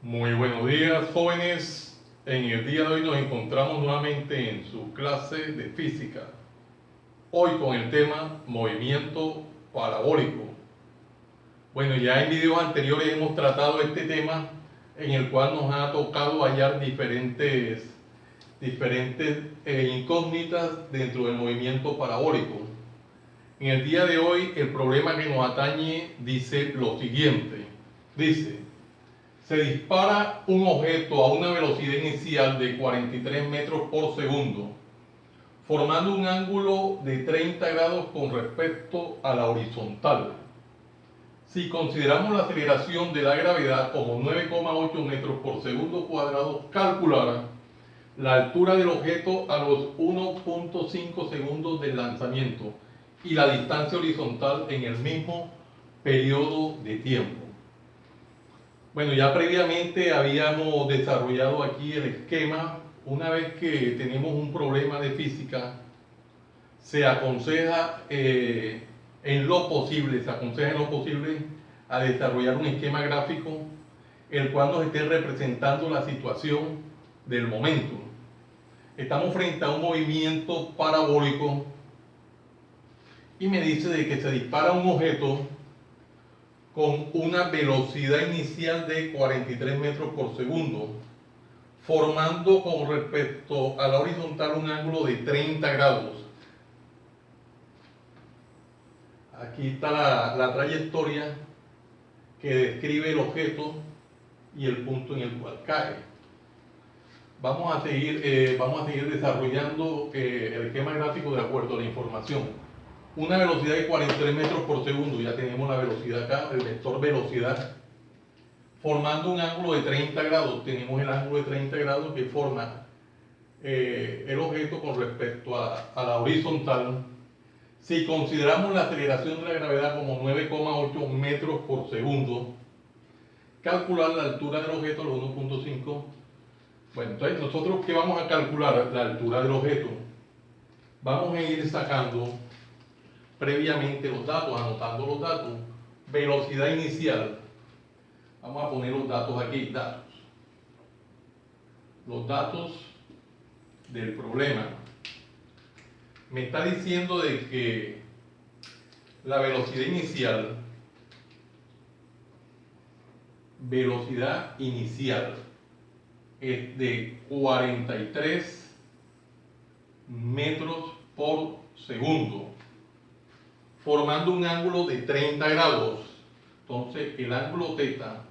Muy buenos días, jóvenes. En el día de hoy nos encontramos nuevamente en su clase de física. Hoy con el tema movimiento parabólico. Bueno, ya en videos anteriores hemos tratado este tema en el cual nos ha tocado hallar diferentes incógnitas dentro del movimiento parabólico. En el día de hoy el problema que nos atañe dice lo siguiente. Dice: se dispara un objeto a una velocidad inicial de 43 metros por segundo, formando un ángulo de 30 grados con respecto a la horizontal. Si consideramos la aceleración de la gravedad como 9,8 metros por segundo cuadrado, calcular la altura del objeto a los 1,5 segundos del lanzamiento y la distancia horizontal en el mismo periodo de tiempo. Bueno, ya previamente habíamos desarrollado aquí el esquema. Una vez que tenemos un problema de física, se aconseja en lo posible a desarrollar un esquema gráfico el cual nos esté representando la situación del momento. Estamos frente a un movimiento parabólico y me dice de que se dispara un objeto con una velocidad inicial de 43 metros por segundo, formando con respecto a la horizontal un ángulo de 30 grados. Aquí está la trayectoria que describe el objeto y el punto en el cual cae. Vamos a seguir desarrollando el esquema gráfico de acuerdo a la información. Una velocidad de 43 metros por segundo, ya tenemos la velocidad acá, el vector velocidad, formando un ángulo de 30 grados. Tenemos el ángulo de 30 grados que forma el objeto con respecto a la horizontal. Si consideramos la aceleración de la gravedad como 9,8 metros por segundo, calcular la altura del objeto a los 1,5. Bueno, entonces nosotros, ¿qué vamos a calcular? La altura del objeto. Vamos a ir sacando previamente los datos, anotando los datos. Velocidad inicial. Vamos a poner los datos aquí, datos. Los datos del problema. Me está diciendo de que la velocidad inicial es de 43 metros por segundo, formando un ángulo de 30 grados. Entonces el ángulo θ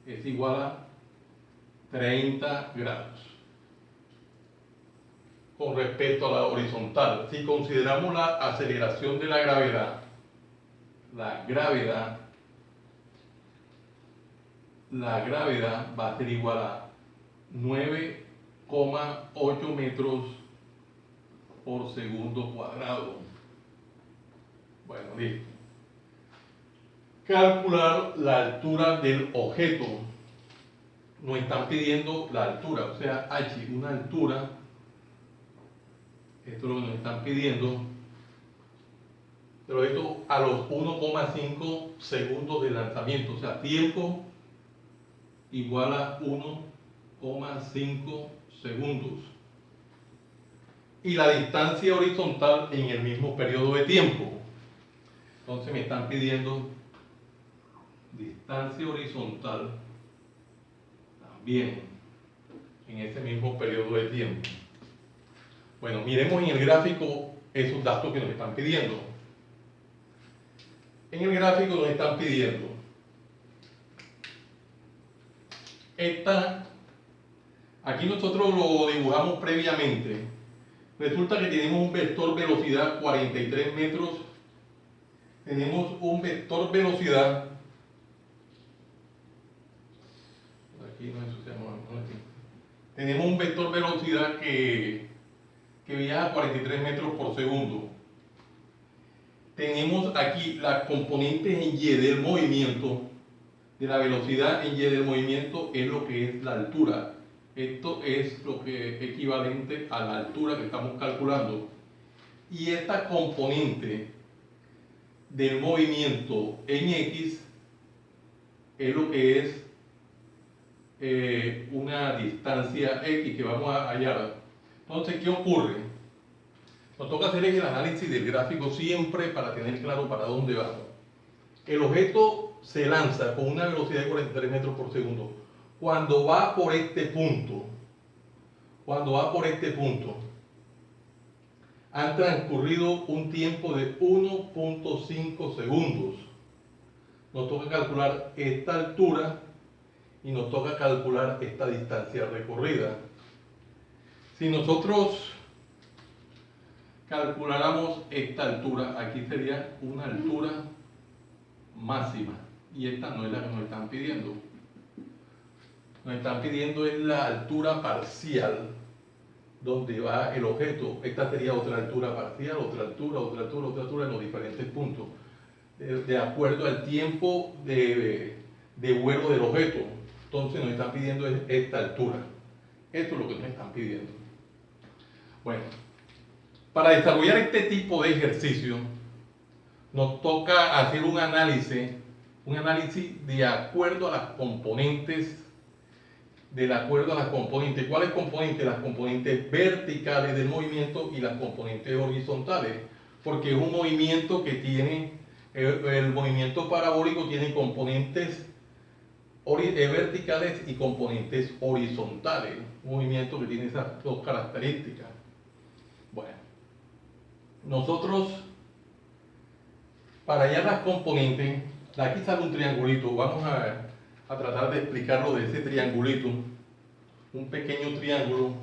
es igual a 30 grados con respecto a la horizontal. Si consideramos la aceleración de la gravedad va a ser igual a 9,8 metros por segundo cuadrado. Bueno, listo. Calcular la altura del objeto. Nos están pidiendo la altura, o sea, h, una altura. Esto es lo que nos están pidiendo. Pero esto a los 1,5 segundos de lanzamiento, o sea, tiempo igual a 1,5 segundos. Y la distancia horizontal en el mismo periodo de tiempo. Entonces me están pidiendo distancia horizontal también en ese mismo periodo de tiempo. Bueno, miremos en el gráfico esos datos que nos están pidiendo. En el gráfico nos están pidiendo aquí nosotros lo dibujamos previamente. Resulta que tenemos un vector velocidad 43 metros. Tenemos un vector velocidad. Aquí nos ensuciamos. Tenemos un vector velocidad que viaja a 43 metros por segundo. Tenemos aquí las componentes en y del movimiento, de la velocidad en y del movimiento, es lo que es la altura. Esto es lo que es equivalente a la altura que estamos calculando. Y esta componente del movimiento en x es lo que es una distancia X que vamos a hallar. Entonces, ¿qué ocurre? Nos toca hacer el análisis del gráfico siempre para tener claro para dónde vamos. El objeto se lanza con una velocidad de 43 metros por segundo. Cuando va por este punto, han transcurrido un tiempo de 1.5 segundos. Nos toca calcular esta altura y nos toca calcular esta distancia recorrida. Si nosotros calculáramos esta altura, aquí sería una altura máxima y esta no es la que nos están pidiendo. Nos están pidiendo es la altura parcial donde va el objeto. Esta sería otra altura parcial, otra altura en los diferentes puntos, de acuerdo al tiempo de vuelo del objeto. Entonces nos están pidiendo esta altura. Esto es lo que nos están pidiendo. Bueno, para desarrollar este tipo de ejercicio nos toca hacer un análisis de acuerdo a las componentes. ¿Cuáles componentes? Las componentes verticales del movimiento y las componentes horizontales, porque es un movimiento que tiene, el movimiento parabólico tiene componentes verticales y componentes horizontales, un movimiento que tiene esas dos características. Bueno, nosotros, para hallar las componentes, aquí sale un triangulito, vamos a tratar de explicarlo de ese triangulito, un pequeño triángulo.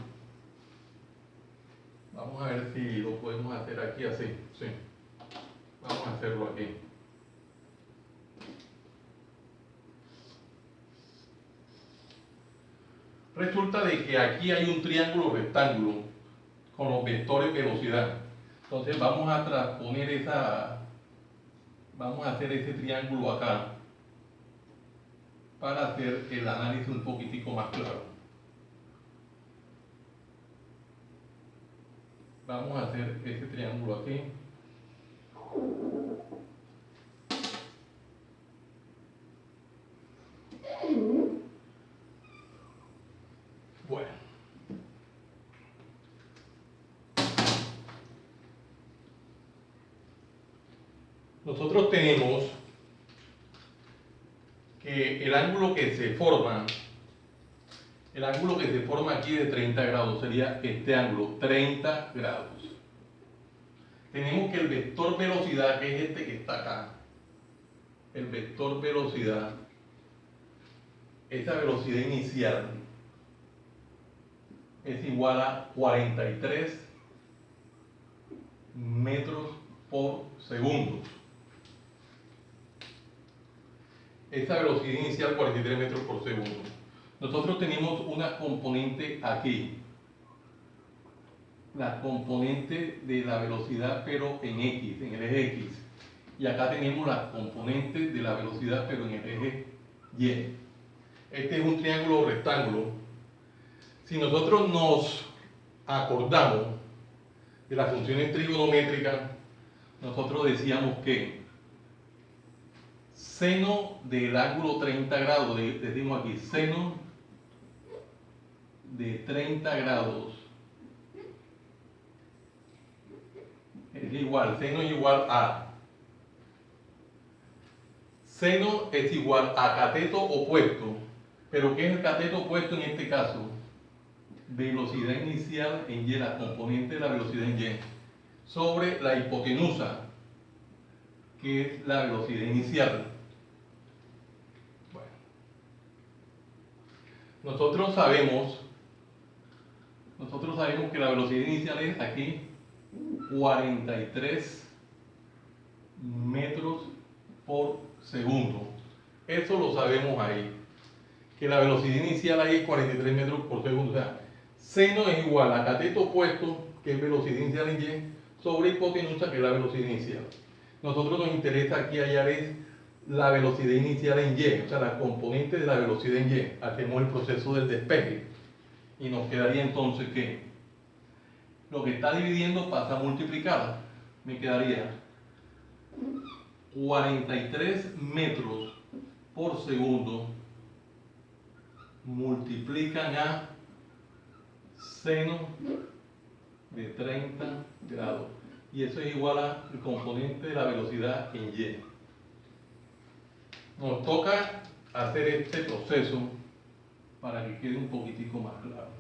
Vamos a ver si lo podemos hacer aquí así, sí. Vamos a hacerlo aquí. Resulta de que aquí hay un triángulo rectángulo con los vectores velocidad. Entonces vamos a transponer vamos a hacer ese triángulo acá para hacer el análisis un poquitico más claro. Vamos a hacer ese triángulo aquí. Bueno. Nosotros tenemos que el ángulo que se forma aquí de 30 grados sería este ángulo, 30 grados. Tenemos que el vector velocidad, que es este que está acá, el vector velocidad, esa velocidad inicial es igual a 43 metros por segundo. Esa velocidad inicial 43 metros por segundo. Nosotros tenemos una componente aquí, la componente de la velocidad pero en X, en el eje X. Y acá tenemos la componente de la velocidad pero en el eje Y. Este es un triángulo rectángulo. Si nosotros nos acordamos de las funciones trigonométricas, nosotros decíamos que seno del ángulo 30 grados, decimos aquí, seno de 30 grados es igual, seno es igual a, seno es igual a cateto opuesto. ¿Pero qué es el cateto opuesto en este caso? Velocidad inicial en Y, la componente de la velocidad en Y, sobre la hipotenusa, que es la velocidad inicial. Bueno, nosotros sabemos que la velocidad inicial es aquí 43 metros por segundo. Eso lo sabemos ahí, que la velocidad inicial ahí es 43 metros por segundo. O sea, seno es igual a cateto opuesto, que es velocidad inicial en Y, sobre hipotenusa, que es la velocidad inicial. Nosotros nos interesa aquí hallar es la velocidad inicial en Y, o sea, la componente de la velocidad en Y. Hacemos el proceso del despeje y nos quedaría entonces que lo que está dividiendo pasa a multiplicar. Me quedaría 43 metros por segundo multiplican a seno de 30 grados. Y eso es igual al componente de la velocidad en y. Nos toca hacer este proceso para que quede un poquitico más claro.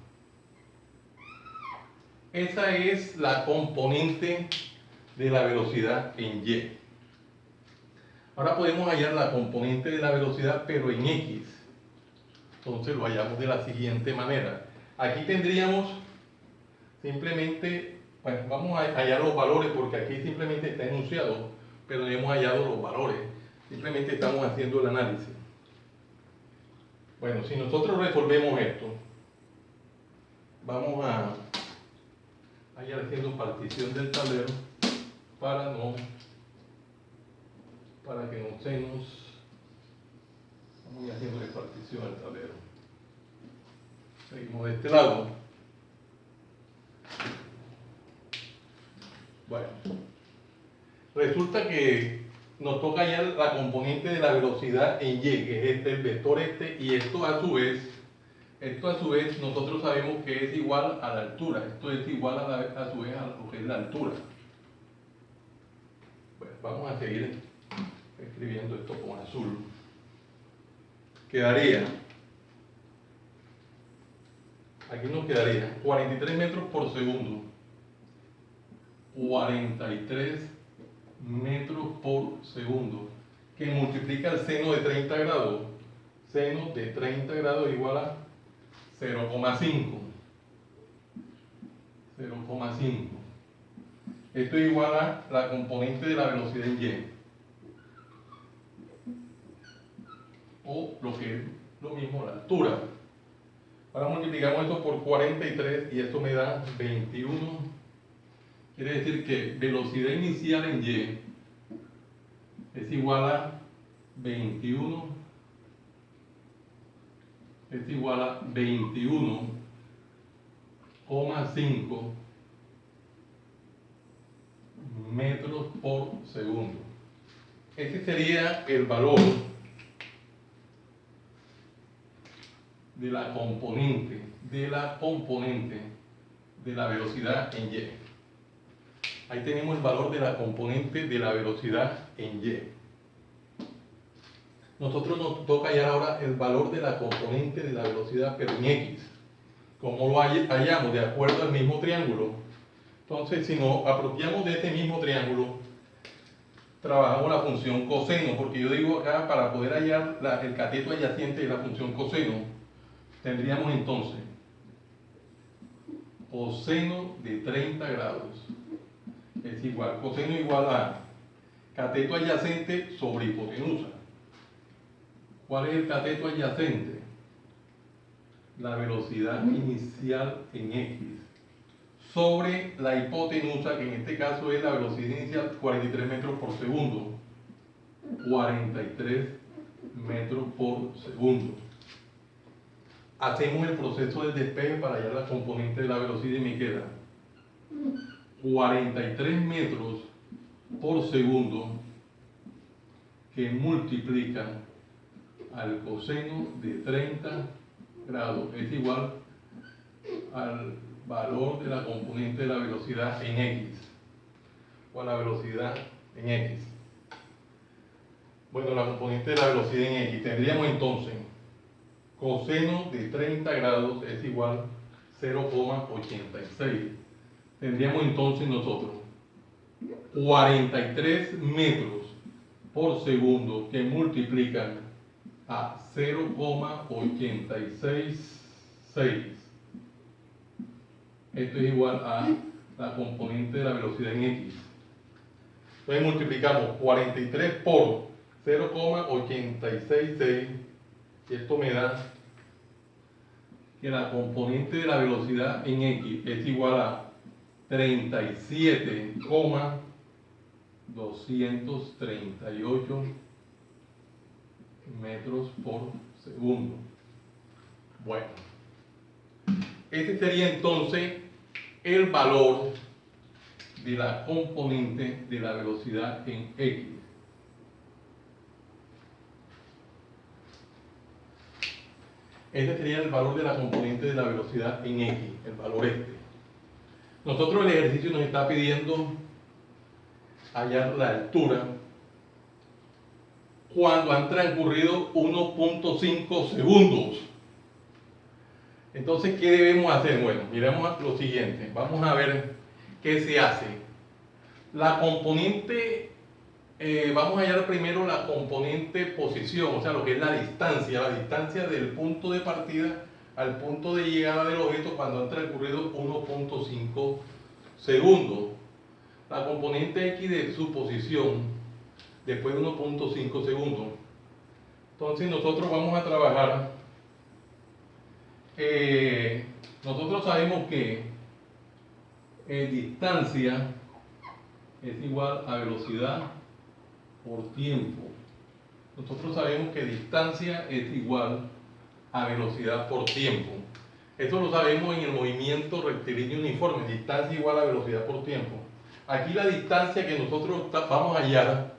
Esa es la componente de la velocidad en y. Ahora podemos hallar la componente de la velocidad pero en x. Entonces lo hallamos de la siguiente manera. Aquí tendríamos simplemente, bueno, vamos a hallar los valores porque aquí simplemente está enunciado, pero no hemos hallado los valores. Simplemente estamos haciendo el análisis. Bueno, si nosotros resolvemos esto, vamos a ir haciendo partición del tablero para que no se nos... Vamos a ir haciendo partición del tablero. Seguimos de este lado. Bueno, resulta que nos toca hallar la componente de la velocidad en y, que es el vector y esto a su vez nosotros sabemos que es igual a la altura. Esto es igual a su vez a lo que es la altura. Bueno, vamos a seguir escribiendo esto con azul. Aquí nos quedaría 43 metros por segundo. 43 metros por segundo, que multiplica el seno de 30 grados. Seno de 30 grados igual a 0,5. 0,5. Esto es igual a la componente de la velocidad en y. O lo que es lo mismo, la altura. Ahora multiplicamos esto por 43 y esto me da 21. Quiere decir que velocidad inicial en y es igual a 21. Es igual a 21,5 metros por segundo. Ese sería el valor de la componente de la velocidad en y. Ahí tenemos el valor de la componente de la velocidad en y. Nosotros nos toca hallar ahora el valor de la componente de la velocidad pero en x. ¿Cómo lo hallamos? De acuerdo al mismo triángulo. Entonces, si nos apropiamos de este mismo triángulo, trabajamos la función coseno, porque yo digo acá, para poder hallar el cateto adyacente de la función coseno, tendríamos entonces coseno de 30 grados es igual, coseno igual a cateto adyacente sobre hipotenusa. ¿Cuál es el cateto adyacente? La velocidad inicial en x sobre la hipotenusa, que en este caso es la velocidad inicial 43 metros por segundo. 43 metros por segundo. Hacemos el proceso del despeje para hallar la componente de la velocidad y me queda 43 metros por segundo que multiplican al coseno de 30 grados es igual al valor de la componente de la velocidad en x o a la velocidad en x. Bueno, la componente de la velocidad en x tendríamos entonces coseno de 30 grados es igual a 0,86. Tendríamos entonces nosotros 43 metros por segundo que multiplican a 0,866. Esto es igual a la componente de la velocidad en x. Entonces multiplicamos 43 por 0,866 y esto me da que la componente de la velocidad en x es igual a 37,238 metros por segundo. Bueno, ese sería entonces el valor de la componente de la velocidad en x. Este sería el valor de la componente de la velocidad en X, el valor este. Nosotros el ejercicio nos está pidiendo hallar la altura cuando han transcurrido 1.5 segundos. Entonces, ¿qué debemos hacer? Bueno, miremos lo siguiente. Vamos a ver qué se hace. La componente, vamos a hallar primero la componente posición, o sea, lo que es la distancia del punto de partida al punto de llegada del objeto cuando han transcurrido 1.5 segundos. La componente X de su posición después de 1.5 segundos. Entonces nosotros vamos a trabajar, nosotros sabemos que distancia es igual a velocidad por tiempo. Nosotros sabemos que distancia es igual a velocidad por tiempo. Esto lo sabemos en el movimiento rectilíneo uniforme, distancia igual a velocidad por tiempo. Aquí la distancia que nosotros vamos a hallar,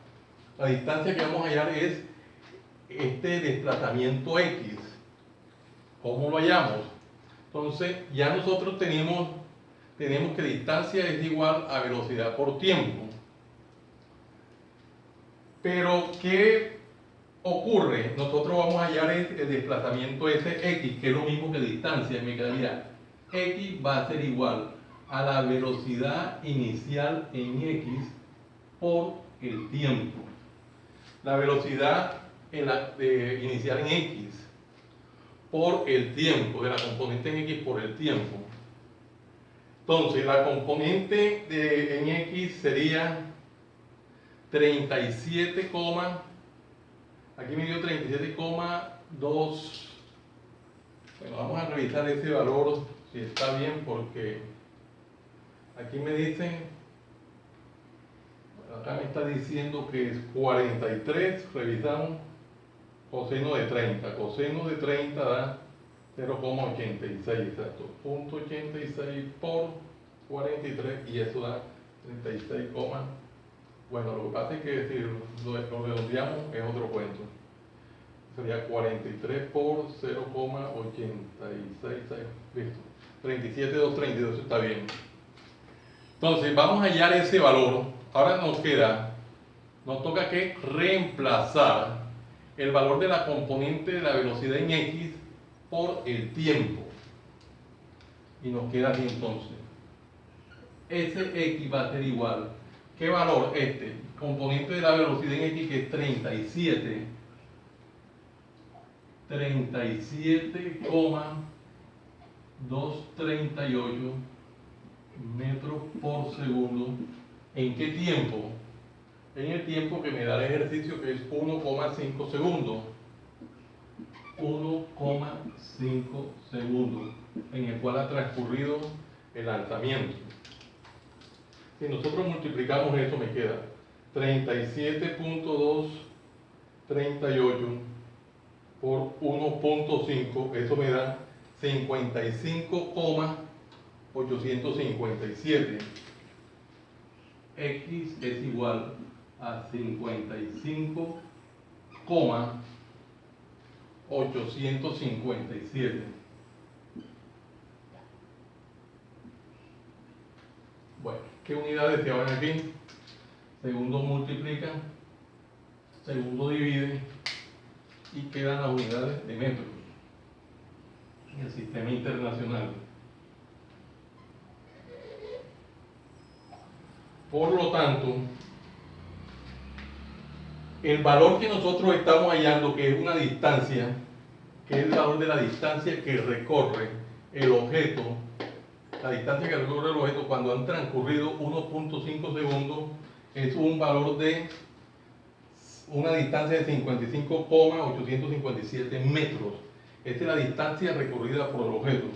la distancia que vamos a hallar es este desplazamiento X. ¿Cómo lo hallamos? Entonces ya nosotros tenemos que distancia es igual a velocidad por tiempo. Pero ¿qué ocurre? Nosotros vamos a hallar el desplazamiento X, que es lo mismo que distancia. Me quedaría X va a ser igual a la velocidad inicial en X por el tiempo. La velocidad inicial en X por el tiempo, de la componente en X por el tiempo. Entonces, la componente en X sería 37, aquí me dio 37,2. Bueno, vamos a revisar ese valor, si está bien, porque aquí me dicen, acá me está diciendo que es 43, revisamos, coseno de 30. Coseno de 30 da 0,86, exacto. 0,86 por 43 y eso da 36, bueno, lo que pasa es que si lo redondeamos es otro cuento. Sería 43 por 0,86, listo. 37,232, está bien. Entonces, vamos a hallar ese valor. Ahora nos toca que reemplazar el valor de la componente de la velocidad en X por el tiempo. Y nos queda así entonces. Ese X va a ser igual. ¿Qué valor? Componente de la velocidad en X, que es 37,238 metros por segundo. ¿En qué tiempo? En el tiempo que me da el ejercicio, que es 1,5 segundos. 1,5 segundos en el cual ha transcurrido el lanzamiento. Si nosotros multiplicamos eso, me queda 37,238 por 1,5, eso me da 55,857. X es igual a 55,857. Bueno, ¿qué unidades se van aquí? Segundo multiplica, segundo divide y quedan las unidades de metro en el sistema internacional. Por lo tanto, el valor que nosotros estamos hallando, que es una distancia, que es el valor de la distancia que recorre el objeto, la distancia que recorre el objeto cuando han transcurrido 1,5 segundos, es un valor de una distancia de 55,857 metros. Esta es la distancia recorrida por el objeto.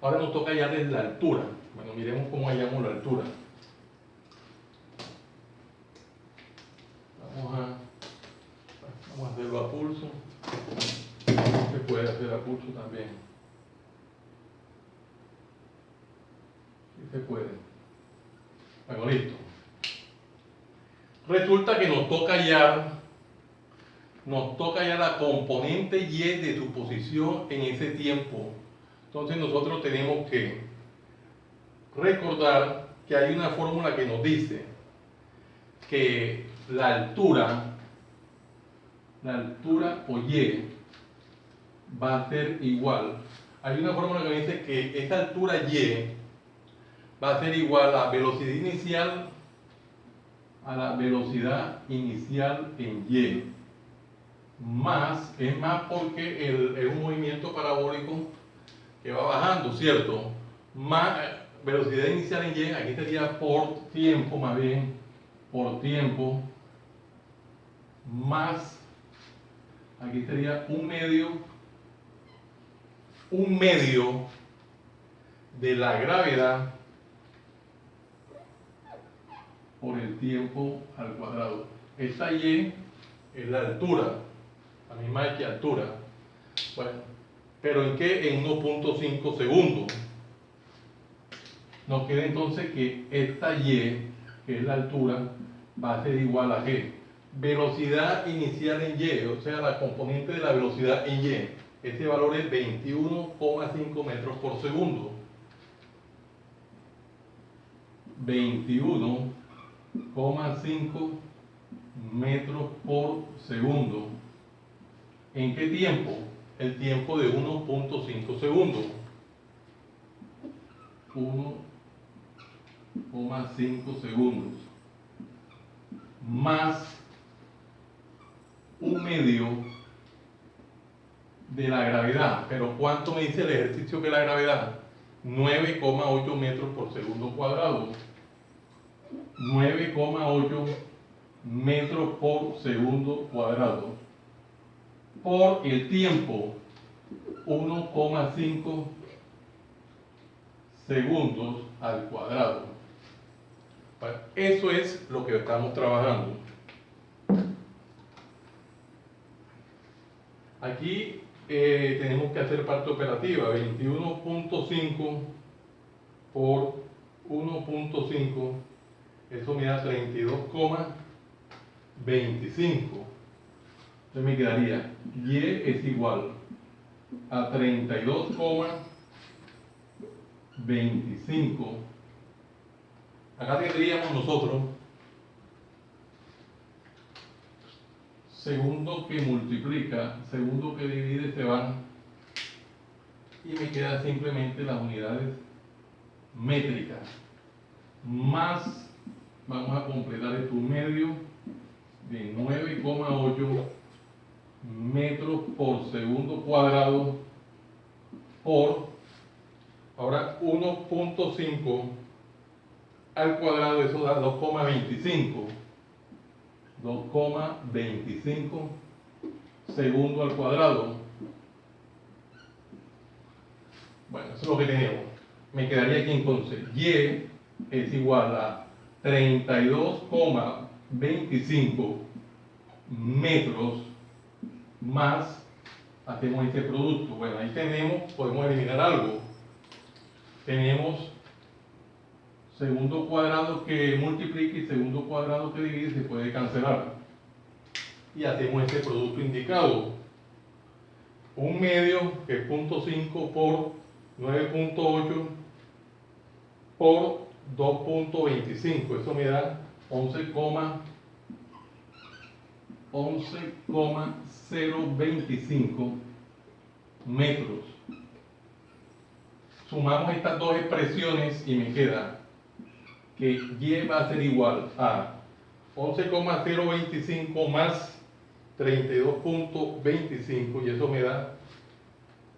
Ahora nos toca hallarles la altura. Bueno, miremos cómo hallamos la altura. Vamos a hacerlo a pulso. Se puede hacer a pulso también. Sí se puede. Bueno, listo. Resulta que nos toca hallar nos toca ya la componente y de su posición en ese tiempo. Entonces nosotros tenemos que recordar que hay una fórmula que nos dice que la altura o y va a ser igual. Hay una fórmula que dice que esa altura y va a ser igual a la velocidad inicial en y, más, es más porque es un movimiento parabólico que va bajando, ¿cierto? Más velocidad inicial en y, aquí sería por tiempo, más bien, por tiempo, más, aquí sería un medio de la gravedad por el tiempo al cuadrado. Esta y es la altura, la misma que altura. Bueno, pero ¿en qué? En 1.5 segundos. Nos queda entonces que esta y, que es la altura, va a ser igual a g. Velocidad inicial en y, o sea, la componente de la velocidad en y. Este valor es 21,5 metros por segundo. 21,5 metros por segundo. ¿En qué tiempo? El tiempo de 1.5 segundos. 1,5 segundos. Más un medio de la gravedad. Pero ¿cuánto me dice el ejercicio que es la gravedad? 9,8 metros por segundo cuadrado. 9,8 metros por segundo cuadrado. Por el tiempo, 1,5 segundos al cuadrado. Bueno, eso es lo que estamos trabajando. Aquí tenemos que hacer parte operativa. 21,5 por 1,5, eso me da 32,25. Entonces me quedaría y es igual a 32,25. Acá tendríamos nosotros segundo que multiplica, segundo que divide, se van y me quedan simplemente las unidades métricas, más, vamos a completar esto, un medio de 9,8 metros por segundo cuadrado por, ahora 1.5 al cuadrado, eso da 2,25 segundo al cuadrado. Bueno, eso es lo que tenemos. Me quedaría aquí entonces y es igual a 32,25 metros más, hacemos este producto. Bueno, ahí tenemos, podemos eliminar algo. Tenemos segundo cuadrado que multiplica y segundo cuadrado que divide, se puede cancelar. Y hacemos este producto indicado. Un medio que es 0.5 por 9.8 por 2.25. Eso me da 11,025 metros. Sumamos estas dos expresiones y me queda que y va a ser igual a 11,025 más 32,25 y eso me da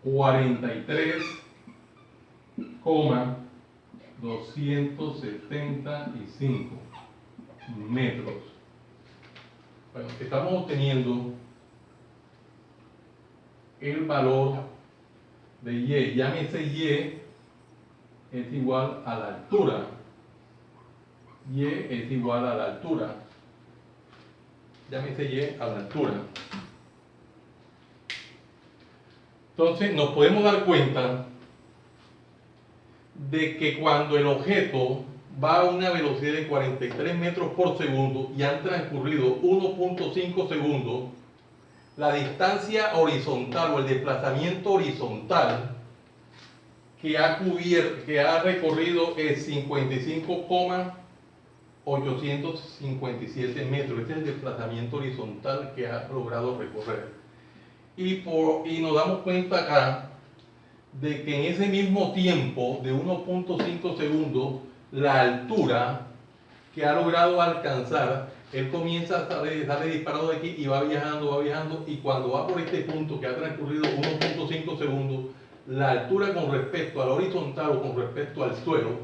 43,275 metros. Bueno, estamos obteniendo el valor de y. Llámese y es igual a la altura. Y es igual a la altura. Llámese y a la altura. Entonces nos podemos dar cuenta de que cuando el objeto va a una velocidad de 43 metros por segundo y han transcurrido 1.5 segundos, la distancia horizontal o el desplazamiento horizontal que ha recorrido es 55,857 metros. Este es el desplazamiento horizontal que ha logrado recorrer. Y nos damos cuenta acá de que en ese mismo tiempo de 1.5 segundos, la altura que ha logrado alcanzar, él comienza, sale disparado de aquí y va viajando, y cuando va por este punto que ha transcurrido 1.5 segundos, la altura con respecto al horizontal o con respecto al suelo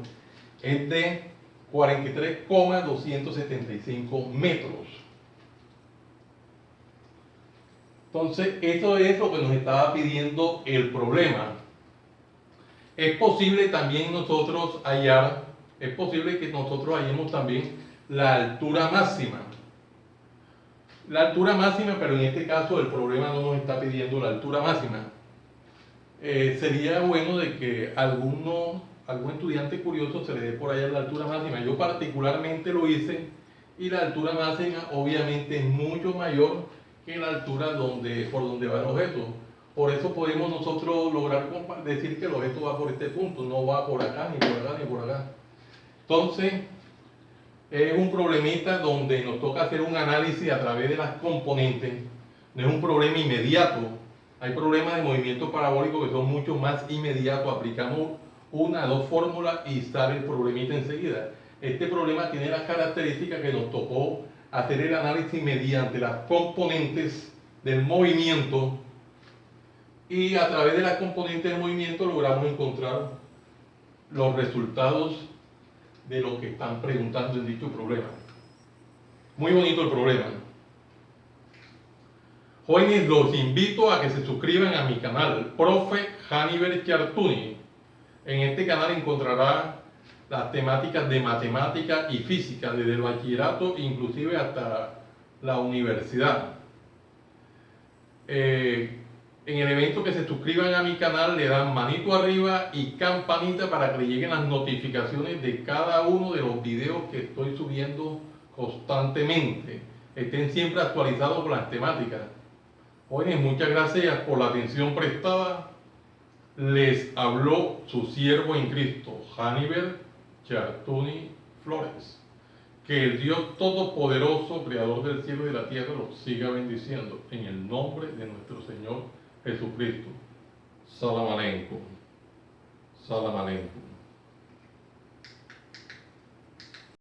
es de 43,275 metros. Entonces, eso es lo que nos estaba pidiendo el problema. Es posible también nosotros hallar, es posible que nosotros hallemos también la altura máxima. La altura máxima, pero en este caso el problema no nos está pidiendo la altura máxima. Sería bueno de que algún estudiante curioso se le dé por allá la altura máxima. Yo particularmente lo hice y la altura máxima obviamente es mucho mayor que la altura por donde va el objeto. Por eso podemos nosotros lograr decir que el objeto va por este punto, no va por acá, ni por acá, ni por acá. Entonces, es un problemita donde nos toca hacer un análisis a través de las componentes. No es un problema inmediato. Hay problemas de movimiento parabólico que son mucho más inmediatos. Aplicamos una o dos fórmulas y sale el problemita enseguida. Este problema tiene la característica que nos tocó hacer el análisis mediante las componentes del movimiento, y a través de las componentes del movimiento logramos encontrar los resultados de lo que están preguntando en dicho problema. Muy bonito el problema. Jóvenes, los invito a que se suscriban a mi canal, Profe Hannibal Chartuni. En este canal encontrará las temáticas de matemática y física, desde el bachillerato inclusive hasta la universidad. En el evento que se suscriban a mi canal le dan manito arriba y campanita para que le lleguen las notificaciones de cada uno de los videos que estoy subiendo constantemente. Estén siempre actualizados con las temáticas. Jóvenes, muchas gracias por la atención prestada. Les habló su siervo en Cristo, Hannibal Chartuni Flores. Que el Dios Todopoderoso, Creador del cielo y de la tierra, los siga bendiciendo. En el nombre de nuestro Señor Jesucristo. Salam aleikum. Salam aleikum.